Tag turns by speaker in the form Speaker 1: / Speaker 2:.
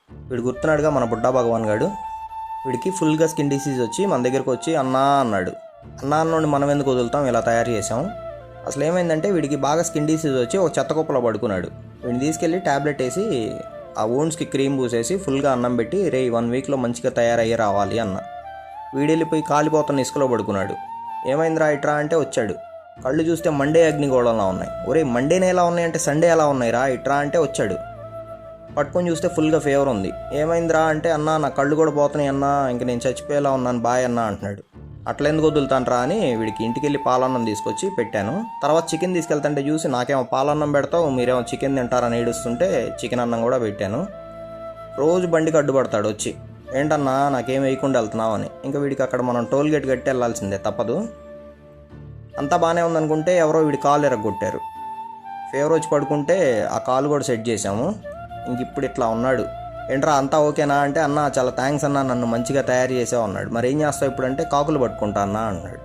Speaker 1: వీడు గుర్తున్నాడుగా మన బుడ్డా భగవాన్ గాడు. వీడికి ఫుల్గా స్కిన్ డిసీజ్ వచ్చి మన దగ్గరకు వచ్చి అన్నా అన్నాడు. అన్నా అన్నోడిని మనం ఎందుకు వదులుతాం, ఇలా తయారు చేసాం. అసలు ఏమైందంటే వీడికి బాగా స్కిన్ డిసీజ్ వచ్చి ఒక చెత్త కుప్పలో పడుకున్నాడు. వీడిని తీసుకెళ్ళి ట్యాబ్లెట్ వేసి ఆ వూండ్స్కి క్రీమ్ పూసేసి ఫుల్గా అన్నం పెట్టి 1 వీక్లో మంచిగా తయారయ్యి రావాలి అన్న. వీడెళ్ళిపోయి కాలిపోతున్న ఇసుకలో పడుకున్నాడు. ఏమైందిరా ఇట్రా అంటే వచ్చాడు. కళ్ళు చూస్తే మండే అగ్నిగోళంలా ఉన్నాయి. ఒరే మండేనే ఎలా ఉన్నాయంటే సండే ఎలా ఉన్నాయిరా ఇట్రా అంటే వచ్చాడు. పట్టుకొని చూస్తే ఫుల్గా ఫీవర్ ఉంది. ఏమైందిరా అంటే అన్నా నా కళ్ళు కూడా పోతున్నాయి అన్నా, ఇంక నేను చచ్చిపోయేలా ఉన్నాను బాయ్ అన్నా అంటున్నాడు. అట్లా ఎందుకు వదులుతానరా అని వీడికి ఇంటికి వెళ్ళి పాలన్నం తీసుకొచ్చి పెట్టాను. తర్వాత చికెన్ తీసుకెళ్తుంటే చూసి నాకేమో పాలన్నం పెడతావు, మీరేమో చికెన్ తింటారని ఏడుస్తుంటే చికెన్ అన్నం కూడా పెట్టాను. రోజు బండికి అడ్డుపడతాడు వచ్చి, ఏంటన్నా నాకేం వేయకుండా వెళ్తున్నావు అని. ఇంకా వీడికి అక్కడ మనం టోల్ గేట్ కట్టి వెళ్ళాల్సిందే, తప్పదు. అంతా బాగానే ఉందనుకుంటే ఎవరో వీడి కాలు ఎరగొట్టారు. ఫీవర్ వచ్చి పడుకుంటే ఆ కాలు కూడా సెట్ చేసాము. ఇంక ఇప్పుడు ఇట్లా ఉన్నాడు. ఏంట్రా అంతా ఓకేనా అంటే అన్నా చాలా థ్యాంక్స్ అన్నా, నన్ను మంచిగా తయారు చేసావు అన్నాడు. మరి ఏం చేస్తావు ఇప్పుడు అంటే కాకులు పట్టుకుంటా అన్నా అన్నాడు.